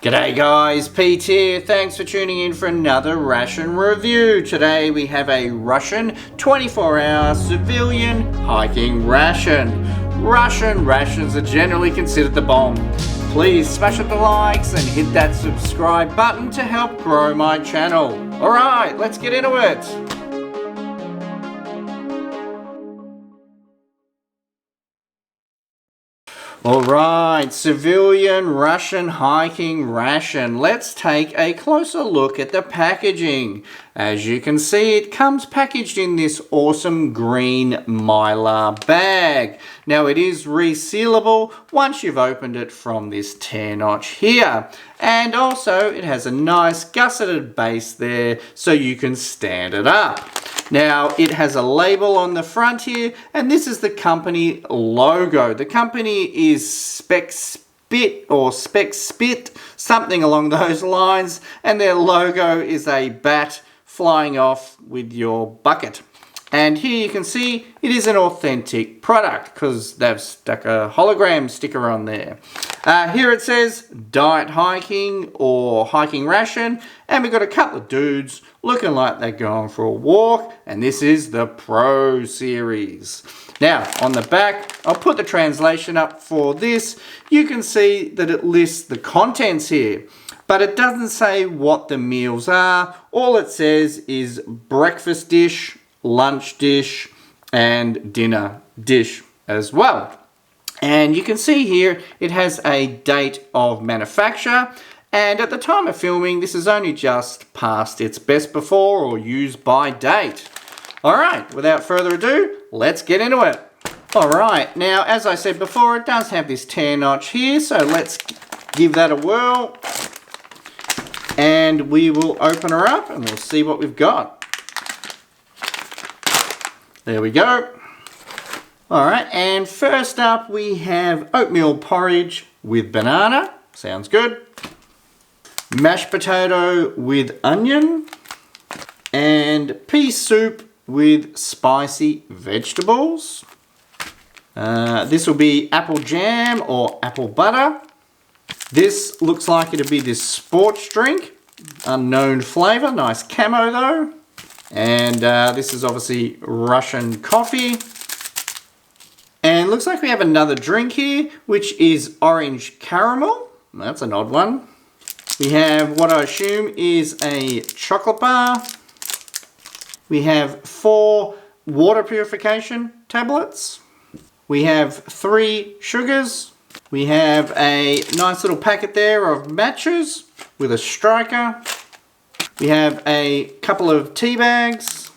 G'day guys, Pete here. Thanks for tuning in for another ration review. Today we have a Russian 24-hour civilian hiking ration. Russian rations are generally considered the bomb. Please smash up the likes and hit that subscribe button to help grow my channel. Alright, let's get into it. Alright, civilian Russian hiking ration. Let's take a closer look at the packaging. As you can see, it comes packaged in this awesome green mylar bag. Now it is resealable once you've opened it from this tear notch here. And also it has a nice gusseted base there so you can stand it up. Now, it has a label on the front here, and this is the company logo. The company is Spit, something along those lines, and their logo is a bat flying off with your bucket. And here you can see it is an authentic product because they've stuck a hologram sticker on there. Here it says diet hiking or hiking ration, and we've got a couple of dudes looking like they're going for a walk, and this is the Pro series. Now on the back, I'll put the translation up for this. You can see that it lists the contents here, but it doesn't say what the meals are. All it says is breakfast dish, lunch dish, and dinner dish as well. And you can see here it has a date of manufacture, and at the time of filming this is only just past its best before or used by date. Alright, without further ado, let's get into it. Alright, now as I said before, it does have this tear notch here, so let's give that a whirl. And we will open her up and we'll see what we've got. There we go. Alright, and first up we have oatmeal porridge with banana. Sounds good. Mashed potato with onion. And pea soup with spicy vegetables. This will be apple jam or apple butter. This looks like it'll be this sports drink. Unknown flavour, nice camo though. And this is obviously Russian coffee. And looks like we have another drink here, which is orange caramel. That's an odd one. We have what I assume is a chocolate bar. We have 4 water purification tablets. We have 3 sugars. We have a nice little packet there of matches with a striker. We have a couple of tea bags.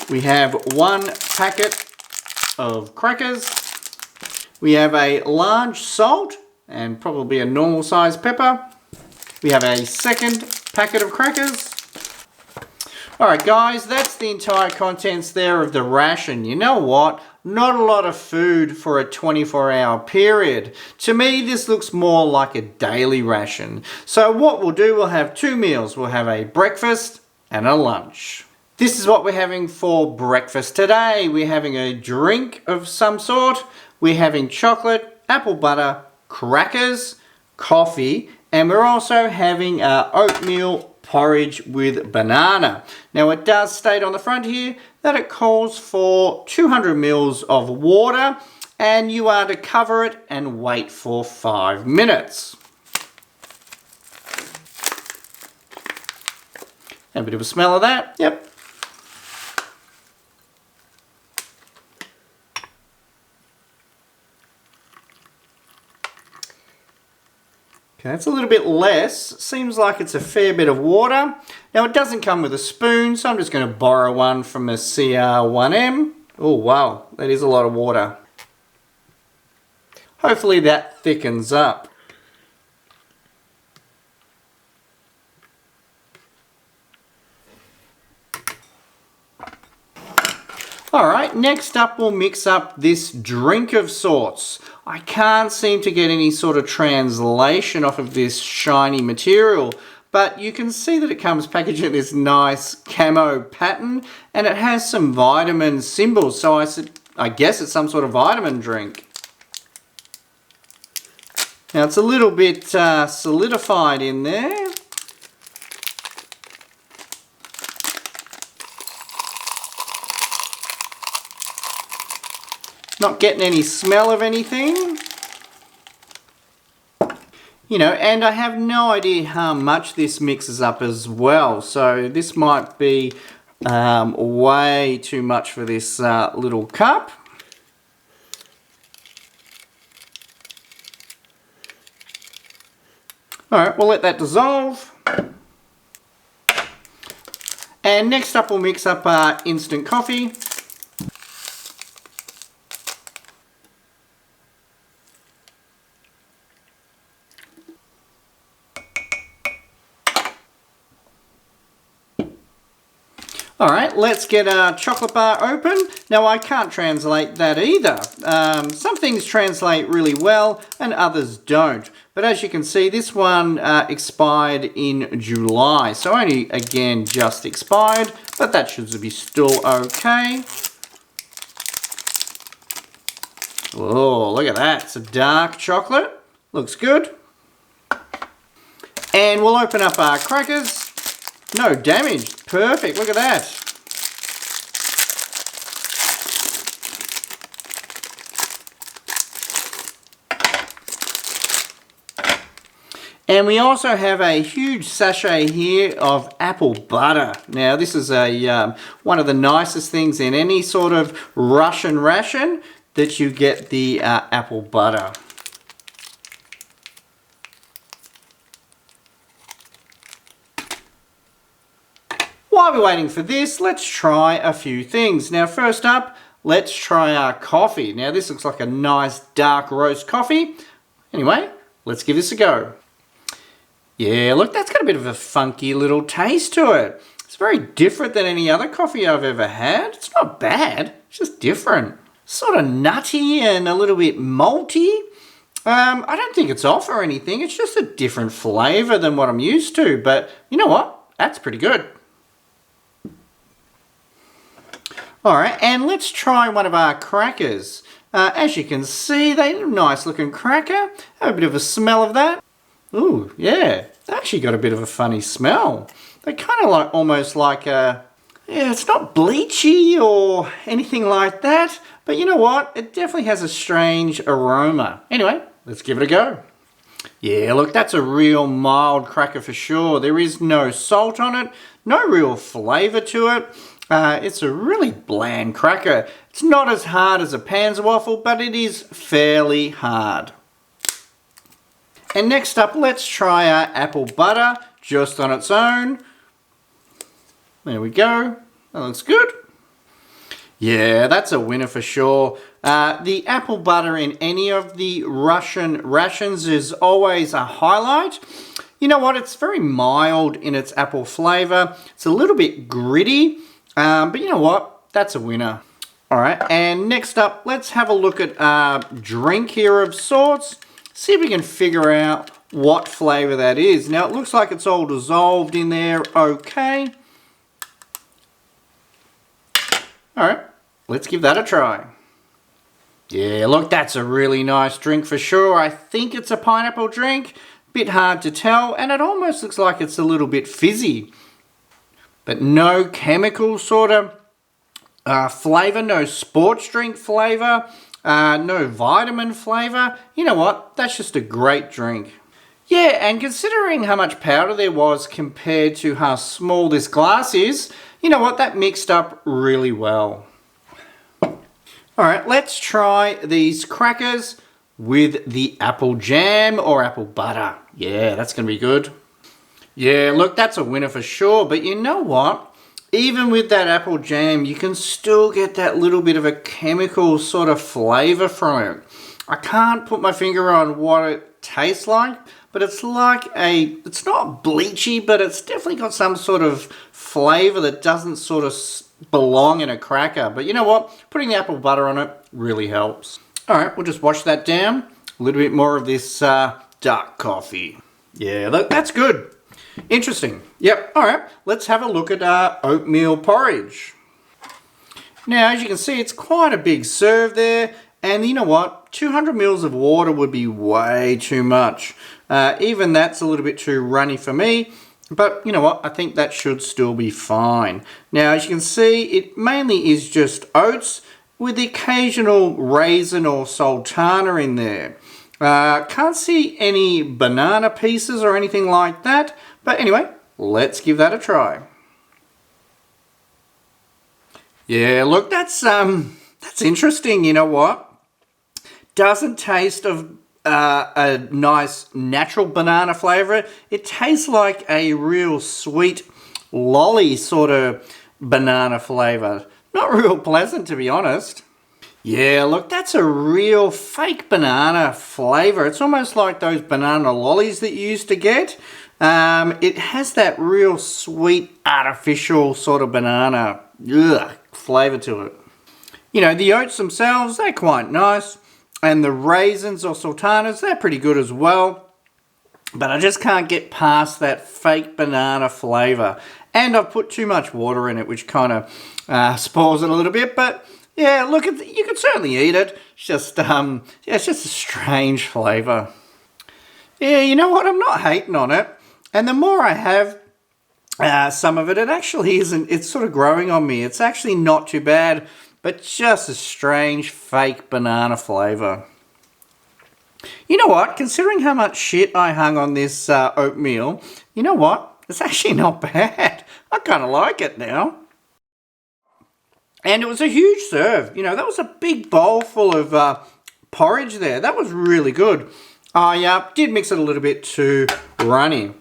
We have 1 packet of crackers. We have a large salt and probably a normal size pepper. We have a second packet of crackers. Alright guys, that's the entire contents there of the ration. You know what? Not a lot of food for a 24-hour period. To me, this looks more like a daily ration. So what we'll do, we'll have 2 meals. We'll have a breakfast and a lunch. This is what we're having for breakfast today. We're having a drink of some sort. We're having chocolate, apple butter, crackers, coffee, and we're also having oatmeal porridge with banana. Now it does state on the front here that it calls for 200 mils of water, and you are to cover it and wait for 5 minutes. Have a bit of a smell of that. Yep. Okay, it's a little bit less. Seems like it's a fair bit of water. Now it doesn't come with a spoon, so I'm just going to borrow one from a CR1M. Oh wow, that is a lot of water. Hopefully that thickens up. Alright, next up we'll mix up this drink of sorts. I can't seem to get any sort of translation off of this shiny material, but you can see that it comes packaged in this nice camo pattern, and it has some vitamin symbols, so I guess it's some sort of vitamin drink. Now it's a little bit solidified in there. Not getting any smell of anything. You know, and I have no idea how much this mixes up as well. So this might be way too much for this little cup. Alright, we'll let that dissolve. And next up we'll mix up our instant coffee. Alright, let's get our chocolate bar open. Now I can't translate that either. Some things translate really well and others don't. But as you can see, this one expired in July. So only, again, just expired. But that should be still okay. Oh, look at that. It's a dark chocolate. Looks good. And we'll open up our crackers. No damage. Perfect. Look at that. And we also have a huge sachet here of apple butter. Now this is one of the nicest things in any sort of Russian ration, that you get the apple butter. While we're waiting for this, let's try a few things. Now first up, let's try our coffee. Now this looks like a nice dark roast coffee. Anyway, let's give this a go. Yeah, look, that's got a bit of a funky little taste to it. It's very different than any other coffee I've ever had. It's not bad, it's just different. Sort of nutty and a little bit malty. I don't think it's off or anything. It's just a different flavour than what I'm used to. But you know what? That's pretty good. Alright, and let's try one of our crackers. As you can see, they're a nice looking cracker. Have a bit of a smell of that. Ooh, yeah, they actually got a bit of a funny smell. They kind of like, almost like a, yeah, it's not bleachy or anything like that, but you know what? It definitely has a strange aroma. Anyway, let's give it a go. Yeah, look, that's a real mild cracker for sure. There is no salt on it, no real flavour to it. It's a really bland cracker. It's not as hard as a Panzer waffle, but it is fairly hard. And next up, let's try our apple butter just on its own. There we go. That looks good. Yeah, that's a winner for sure. The apple butter in any of the Russian rations is always a highlight. You know what? It's very mild in its apple flavour. It's a little bit gritty, but you know what? That's a winner. All right, and next up, let's have a look at our drink here of sorts. See if we can figure out what flavour that is. Now, it looks like it's all dissolved in there okay. Alright, let's give that a try. Yeah, look, that's a really nice drink for sure. I think it's a pineapple drink. Bit hard to tell, and it almost looks like it's a little bit fizzy. But no chemical sort of flavour, no sports drink flavour. No vitamin flavour. You know what? That's just a great drink. Yeah, and considering how much powder there was compared to how small this glass is, you know what? That mixed up really well. Alright, let's try these crackers with the apple jam or apple butter. Yeah, that's going to be good. Yeah, look, that's a winner for sure. But you know what? Even with that apple jam, you can still get that little bit of a chemical sort of flavour from it. I can't put my finger on what it tastes like, but it's like it's not bleachy, but it's definitely got some sort of flavour that doesn't sort of belong in a cracker. But you know what? Putting the apple butter on it really helps. Alright, we'll just wash that down. A little bit more of this dark coffee. Yeah, look, that's good. Interesting. Yep, alright, let's have a look at our oatmeal porridge. Now, as you can see, it's quite a big serve there. And you know what? 200 mils of water would be way too much. Even that's a little bit too runny for me. But you know what? I think that should still be fine. Now, as you can see, it mainly is just oats with the occasional raisin or sultana in there. Can't see any banana pieces or anything like that. But anyway, let's give that a try. Yeah, look, that's interesting. You know what? Doesn't taste of a nice natural banana flavour. It tastes like a real sweet lolly sort of banana flavour. Not real pleasant, to be honest. Yeah, look, that's a real fake banana flavour. It's almost like those banana lollies that you used to get. It has that real sweet, artificial sort of banana flavour to it. You know, the oats themselves, they're quite nice. And the raisins or sultanas, they're pretty good as well. But I just can't get past that fake banana flavour. And I've put too much water in it, which kind of spoils it a little bit. But yeah, look, you could certainly eat it. It's just, yeah, it's just a strange flavour. Yeah, you know what? I'm not hating on it. And the more I have some of it, it actually isn't. It's sort of growing on me. It's actually not too bad. But just a strange fake banana flavour. You know what? Considering how much shit I hung on this oatmeal, you know what? It's actually not bad. I kind of like it now. And it was a huge serve. You know, that was a big bowl full of porridge there. That was really good. I did mix it a little bit too runny.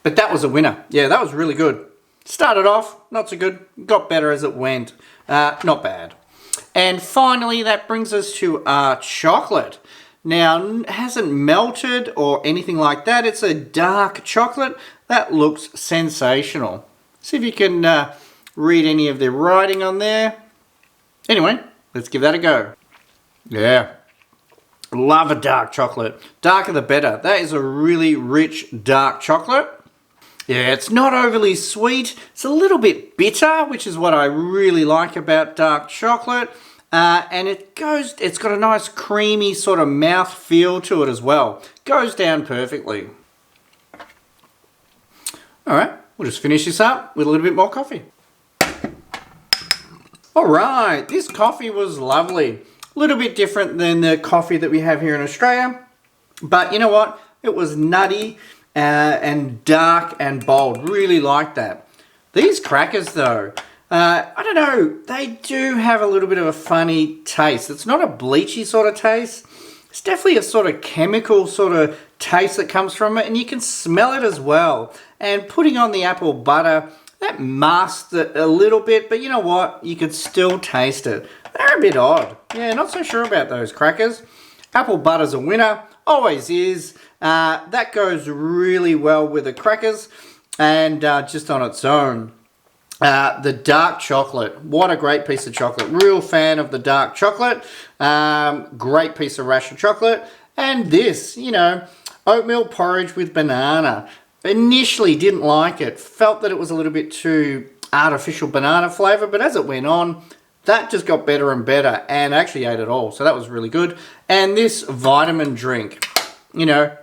But that was a winner. Yeah, that was really good. Started off, not so good. Got better as it went. Not bad. And finally, that brings us to our chocolate. Now, it hasn't melted or anything like that. It's a dark chocolate. That looks sensational. See if you can read any of the writing on there. Anyway, let's give that a go. Yeah. Love a dark chocolate. Darker the better. That is a really rich dark chocolate. Yeah, it's not overly sweet. It's a little bit bitter, which is what I really like about dark chocolate. And it's got a nice creamy sort of mouth feel to it as well. Goes down perfectly. All right, we'll just finish this up with a little bit more coffee. All right, this coffee was lovely. A little bit different than the coffee that we have here in Australia. But you know what? It was nutty. And dark and bold. Really like that. These crackers though, I don't know, they do have a little bit of a funny taste. It's not a bleachy sort of taste. It's definitely a sort of chemical sort of taste that comes from it, and you can smell it as well. And putting on the apple butter, that masks it a little bit, but you know what? You could still taste it. They're a bit odd. Yeah, not so sure about those crackers. Apple butter's a winner. Always is. That goes really well with the crackers and just on its own. The dark chocolate. What a great piece of chocolate. Real fan of the dark chocolate. Great piece of Ration chocolate. And this, you know, oatmeal porridge with banana. Initially didn't like it. Felt that it was a little bit too artificial banana flavour. But as it went on, that just got better and better. And I actually ate it all. So that was really good. And this vitamin drink, you know,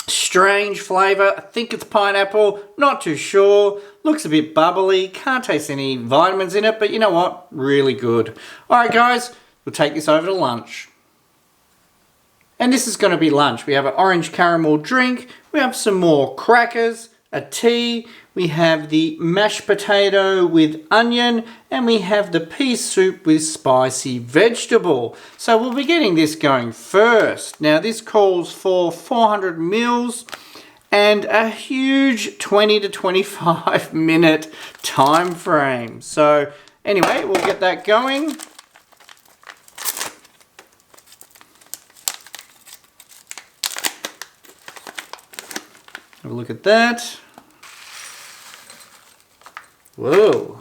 strange flavour. I think it's pineapple. Not too sure. Looks a bit bubbly. Can't taste any vitamins in it. But you know what? Really good. Alright guys, we'll take this over to lunch. And this is going to be lunch. We have an orange caramel drink. We have some more crackers, a tea. We have the mashed potato with onion. And we have the pea soup with spicy vegetable. So we'll be getting this going first. Now this calls for 400 mils and a huge 20 to 25 minute time frame. So anyway, we'll get that going. Have a look at that. Whoa.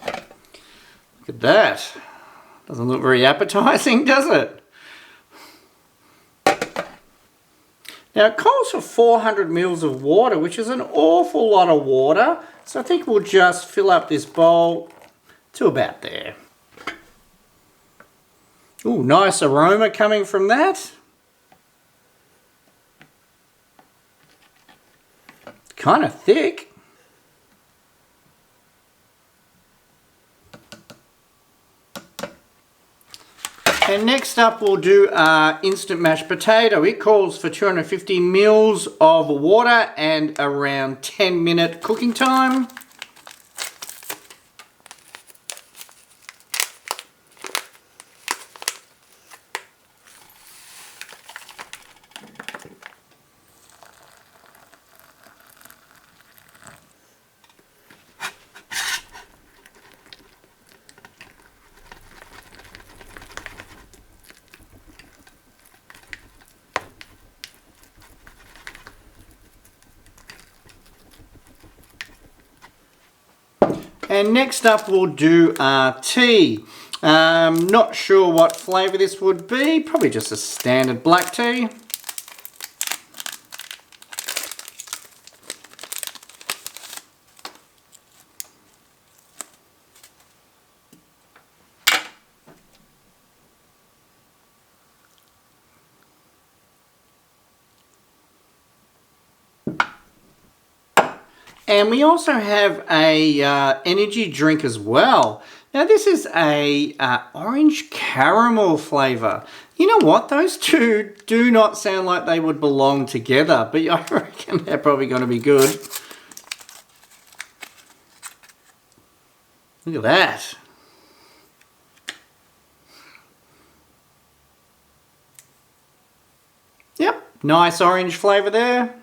Look at that. Doesn't look very appetizing, does it? Now it calls for 400 mils of water, which is an awful lot of water. So I think we'll just fill up this bowl to about there. Ooh, nice aroma coming from that. Kind of thick. And next up we'll do our instant mashed potato. It calls for 250 mils of water and around 10-minute cooking time. And next up we'll do our tea. Not sure what flavour this would be, probably just a standard black tea. And we also have a energy drink as well. Now this is a orange caramel flavour. You know what? Those two do not sound like they would belong together, but I reckon they're probably going to be good. Look at that. Yep, nice orange flavour there.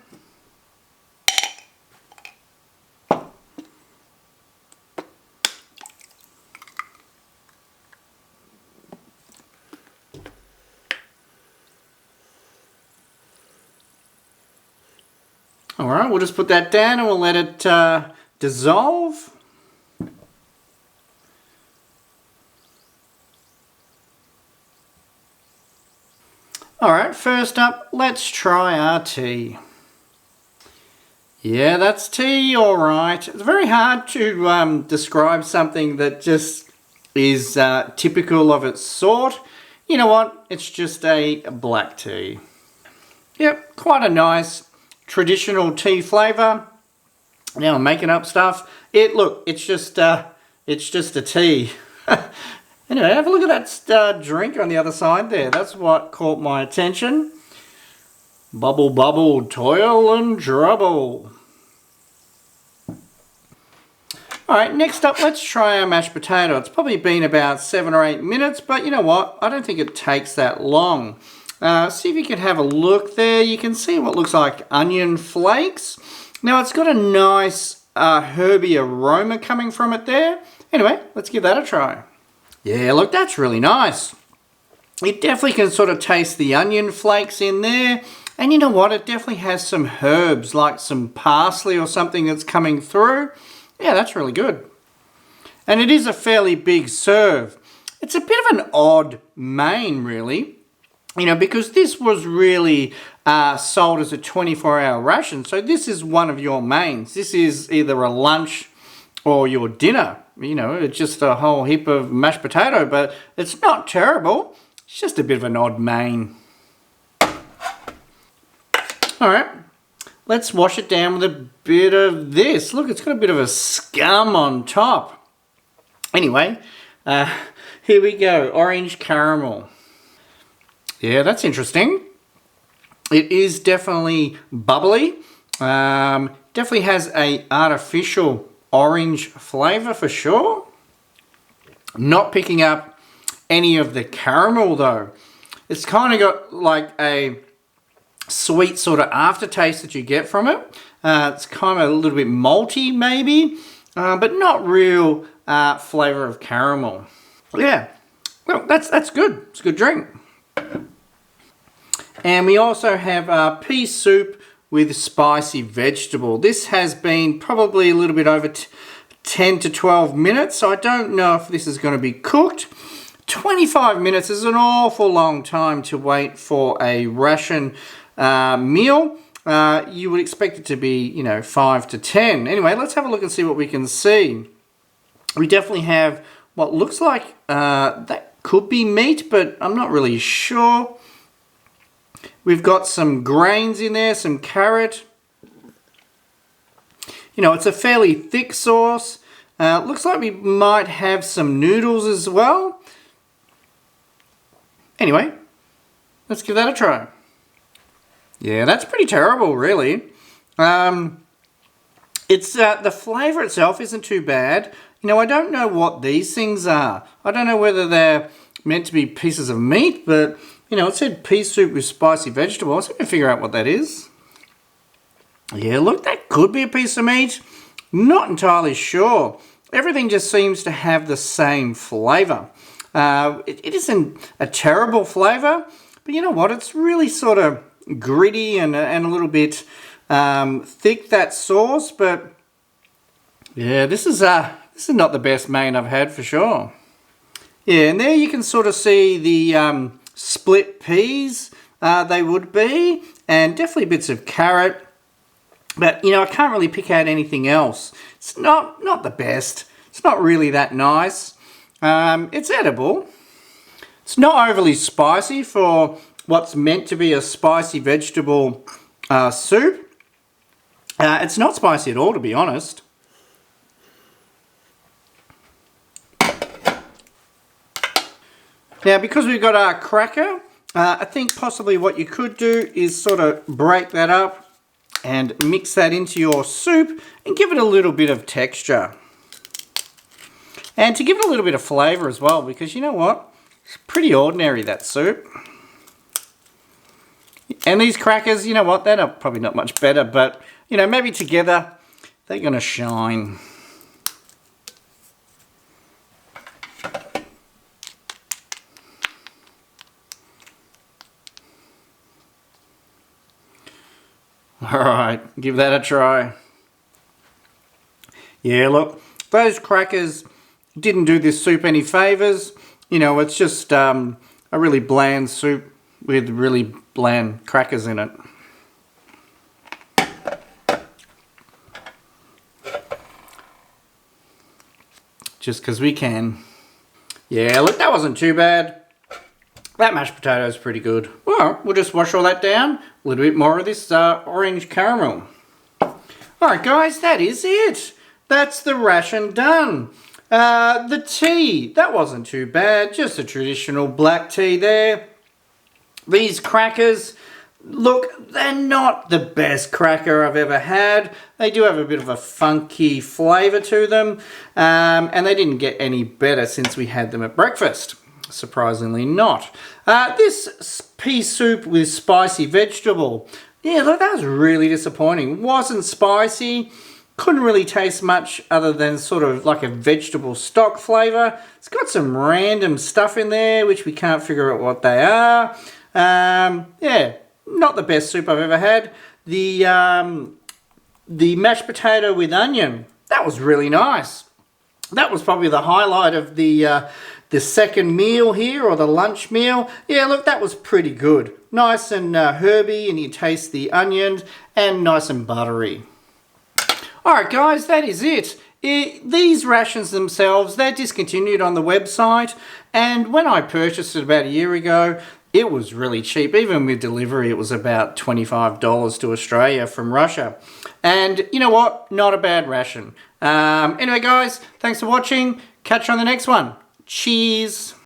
Alright, we'll just put that down and we'll let it dissolve. Alright, first up, let's try our tea. Yeah, that's tea, alright. It's very hard to describe something that just is typical of its sort. You know what? It's just a black tea. Yep, quite a nice traditional tea flavour. Now I'm making up stuff. Look, it's just a tea. Anyway, have a look at that drink on the other side there. That's what caught my attention. Bubble, bubble, toil and trouble. Alright, next up, let's try our mashed potato. It's probably been about 7 or 8 minutes, but you know what? I don't think it takes that long. See if you can have a look there. You can see what looks like onion flakes. Now it's got a nice herby aroma coming from it there. Anyway, let's give that a try. Yeah, look, that's really nice. It definitely can sort of taste the onion flakes in there. And you know what? It definitely has some herbs, like some parsley or something that's coming through. Yeah, that's really good. And it is a fairly big serve. It's a bit of an odd main, really. You know, because this was really sold as a 24-hour ration. So this is one of your mains. This is either a lunch or your dinner. You know, it's just a whole heap of mashed potato, but it's not terrible. It's just a bit of an odd main. All right, let's wash it down with a bit of this. Look, it's got a bit of a scum on top. Anyway, here we go, orange caramel. Yeah, that's interesting. It is definitely bubbly. Definitely has a artificial orange flavour for sure. Not picking up any of the caramel though. It's kind of got like a sweet sort of aftertaste that you get from it. It's kind of a little bit malty maybe, but not real flavour of caramel. Yeah, well, that's good. It's a good drink. And we also have pea soup with spicy vegetable. This has been probably a little bit over 10 to 12 minutes, so I don't know if this is going to be cooked. 25 minutes is an awful long time to wait for a ration meal. You would expect it to be, you know, 5 to 10. Anyway, let's have a look and see what we can see. We definitely have what looks like that Could be meat, but I'm not really sure. We've got some grains in there, some carrot. You know, it's a fairly thick sauce. Looks like we might have some noodles as well. Anyway, let's give that a try. Yeah, that's pretty terrible, really. It's the flavour itself isn't too bad. You know, I don't know what these things are. I don't know whether they're meant to be pieces of meat, but, you know, it said pea soup with spicy vegetables. I can figure out what that is. Yeah, look, that could be a piece of meat. Not entirely sure. Everything just seems to have the same flavour. It isn't a terrible flavour, but you know what? It's really sort of gritty and a little bit thick, that sauce. But yeah, this is not the best main I've had for sure. Yeah, and there you can sort of see the split peas. They would be, and definitely bits of carrot. But, you know, I can't really pick out anything else. It's not the best. It's not really that nice. It's edible. It's not overly spicy for what's meant to be a spicy vegetable soup. It's not spicy at all, to be honest. Now, because we've got our cracker, I think possibly what you could do is sort of break that up and mix that into your soup and give it a little bit of texture. And to give it a little bit of flavour as well, because you know what? It's pretty ordinary, that soup. And these crackers, you know what? They're probably not much better, but, you know, maybe together they're going to shine. Alright, give that a try. Yeah, look, those crackers didn't do this soup any favours. You know, it's just a really bland soup with really bland crackers in it. Just because we can. Yeah, look, that wasn't too bad. That mashed potato is pretty good. Well, we'll just wash all that down. A little bit more of this orange caramel. Alright guys, that is it. That's the ration done. The tea, that wasn't too bad. Just a traditional black tea there. These crackers, look, they're not the best cracker I've ever had. They do have a bit of a funky flavour to them. And they didn't get any better since we had them at breakfast. Surprisingly not. This pea soup with spicy vegetable. Yeah, look, that was really disappointing. Wasn't spicy. Couldn't really taste much other than sort of like a vegetable stock flavour. It's got some random stuff in there which we can't figure out what they are. Yeah, not the best soup I've ever had. The mashed potato with onion, that was really nice. That was probably the highlight of the second meal here, or the lunch meal. Yeah, look, that was pretty good. Nice and herby, and you taste the onion, and nice and buttery. Alright guys, that is it. These rations themselves, they're discontinued on the website, and when I purchased it about a year ago, it was really cheap. Even with delivery, it was about $25 to Australia from Russia. And you know what? Not a bad ration. Anyway guys, thanks for watching. Catch you on the next one. Cheers.